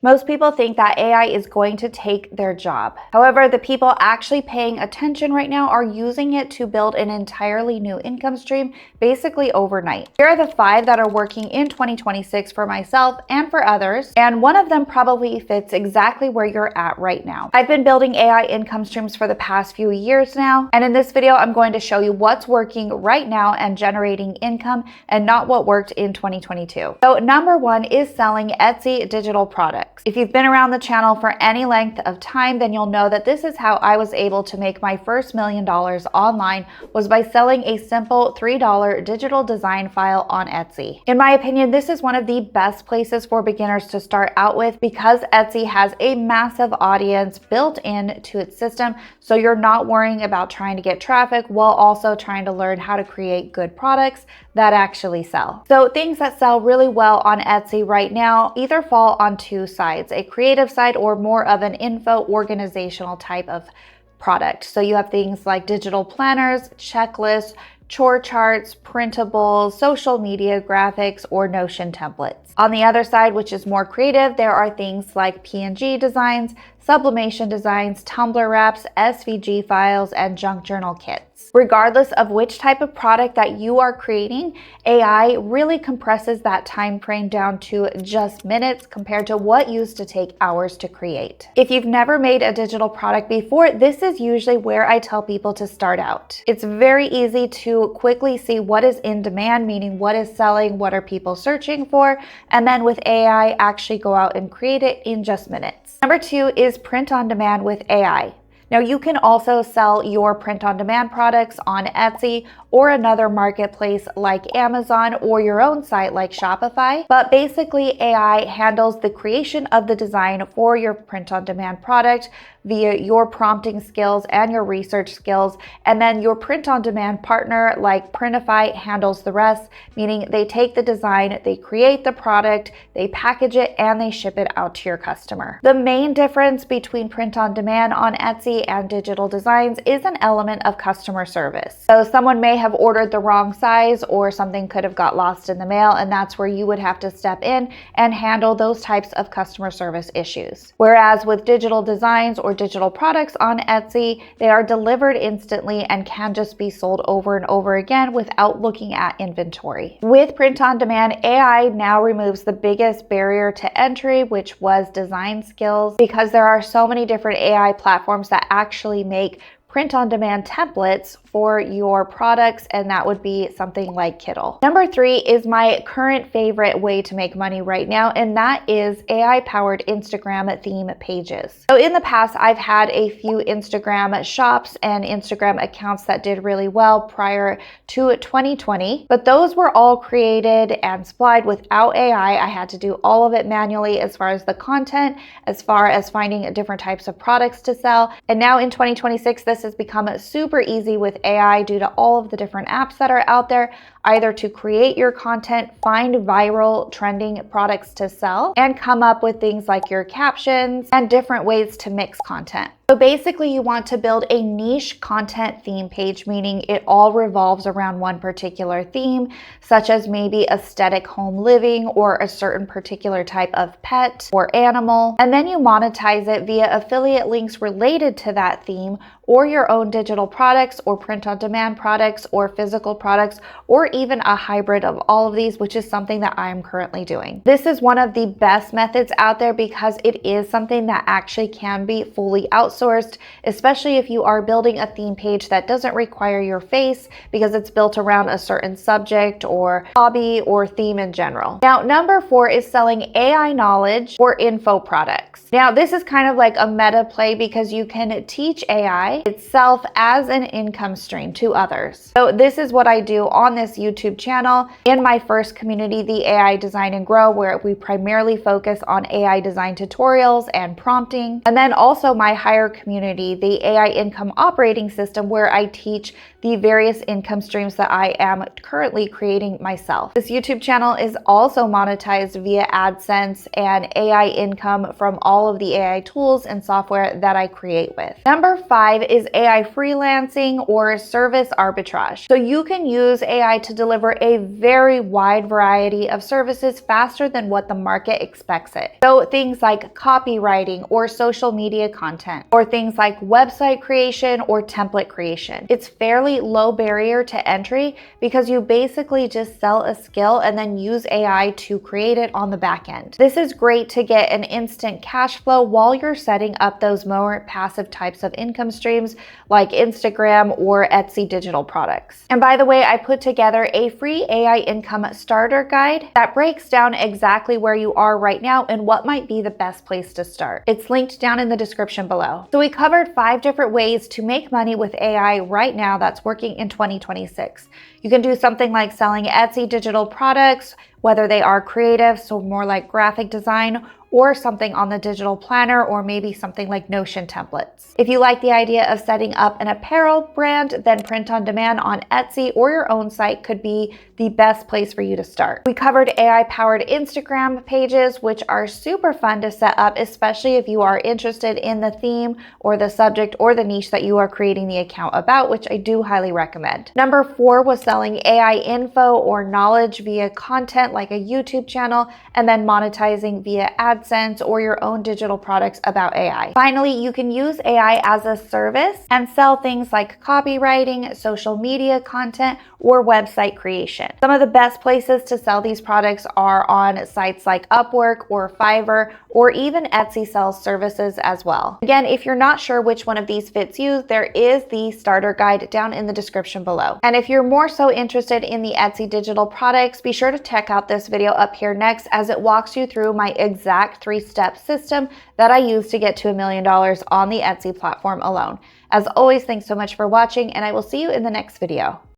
Most people think that AI is going to take their job. However, the people actually paying attention right now are using it to build an entirely new income stream, basically overnight. Here are the 5 that are working in 2026 for myself and for others, and one of them probably fits exactly where you're at right now. I've been building AI income streams for the past few years now, and in this video, I'm going to show you what's working right now and generating income and not what worked in 2022. So number 1 is selling Etsy digital products. If you've been around the channel for any length of time, then you'll know that this is how I was able to make my first $1 million online, was by selling a simple $3 digital design file on Etsy. In my opinion, this is one of the best places for beginners to start out with because Etsy has a massive audience built into its system, so you're not worrying about trying to get traffic while also trying to learn how to create good products that actually sell. So things that sell really well on Etsy right now either fall on 2 sides, a creative side or more of an info organizational type of product. So you have things like digital planners, checklists, chore charts, printables, social media graphics, or Notion templates. On the other side, which is more creative, there are things like PNG designs, sublimation designs, Tumblr wraps, SVG files, and junk journal kits. Regardless of which type of product that you are creating, AI really compresses that time frame down to just minutes compared to what used to take hours to create. If you've never made a digital product before, this is usually where I tell people to start out. It's very easy to quickly see what is in demand, meaning what is selling, what are people searching for, and then with AI, actually go out and create it in just minutes. Number 2 is print on demand with AI. Now, you can also sell your print-on-demand products on Etsy or another marketplace like Amazon or your own site like Shopify. But basically, AI handles the creation of the design for your print-on-demand product via your prompting skills and your research skills. And then your print-on-demand partner like Printify handles the rest, meaning they take the design, they create the product, they package it, and they ship it out to your customer. The main difference between print-on-demand on Etsy and digital designs is an element of customer service. So someone may have ordered the wrong size or something could have got lost in the mail, and that's where you would have to step in and handle those types of customer service issues. Whereas with digital designs or digital products on Etsy, they are delivered instantly and can just be sold over and over again without looking at inventory. With print on demand, AI now removes the biggest barrier to entry, which was design skills, because there are so many different AI platforms that actually make print-on-demand templates for your products, and that would be something like Kittle. Number 3 is my current favorite way to make money right now, and that is AI-powered Instagram theme pages. So in the past, I've had a few Instagram shops and Instagram accounts that did really well prior to 2020, but those were all created and supplied without AI. I had to do all of it manually as far as the content, as far as finding different types of products to sell. And now in 2026, this has become super easy with AI due to all of the different apps that are out there, either to create your content, find viral trending products to sell, and come up with things like your captions and different ways to mix content. So basically, you want to build a niche content theme page, meaning it all revolves around one particular theme, such as maybe aesthetic home living or a certain particular type of pet or animal. And then you monetize it via affiliate links related to that theme, or your own digital products or print-on-demand products or physical products, or even a hybrid of all of these, which is something that I am currently doing. This is one of the best methods out there because it is something that actually can be fully outsourced, especially if you are building a theme page that doesn't require your face because it's built around a certain subject or hobby or theme in general. Now, number 4 is selling AI knowledge or info products. Now, this is kind of like a meta play because you can teach AI itself as an income stream to others. So this is what I do on this YouTube channel. In my first community, the AI Design and Grow, where we primarily focus on AI design tutorials and prompting. And then also my higher member community, the AI Income Operating System, where I teach the various income streams that I am currently creating myself. This YouTube channel is also monetized via AdSense and AI income from all of the AI tools and software that I create with. Number 5 is AI freelancing or service arbitrage. So you can use AI to deliver a very wide variety of services faster than what the market expects it. So things like copywriting or social media content, or things like website creation or template creation. It's fairly low barrier to entry because you basically just sell a skill and then use AI to create it on the back end. This is great to get an instant cash flow while you're setting up those more passive types of income streams like Instagram or Etsy digital products. And by the way, I put together a free AI income starter guide that breaks down exactly where you are right now and what might be the best place to start. It's linked down in the description below. So we covered 5 different ways to make money with AI right now that's working in 2026. You can do something like selling Etsy digital products, whether they are creative, so more like graphic design, or something on the digital planner, or maybe something like Notion templates. If you like the idea of setting up an apparel brand, then print on demand on Etsy or your own site could be the best place for you to start. We covered AI-powered Instagram pages, which are super fun to set up, especially if you are interested in the theme or the subject or the niche that you are creating the account about, which I do highly recommend. Number 4 was selling AI info or knowledge via content like a YouTube channel, and then monetizing via AdSense or your own digital products about AI. Finally, you can use AI as a service and sell things like copywriting, social media content, or website creation. Some of the best places to sell these products are on sites like Upwork or Fiverr, or even Etsy sells services as well. Again, if you're not sure which one of these fits you, there is the starter guide down in the description below. And if you're more so interested in the Etsy digital products, be sure to check out this video up here next, as it walks you through my exact 3-step system that I use to get to $1 million on the Etsy platform alone. As always, thanks so much for watching, and I will see you in the next video.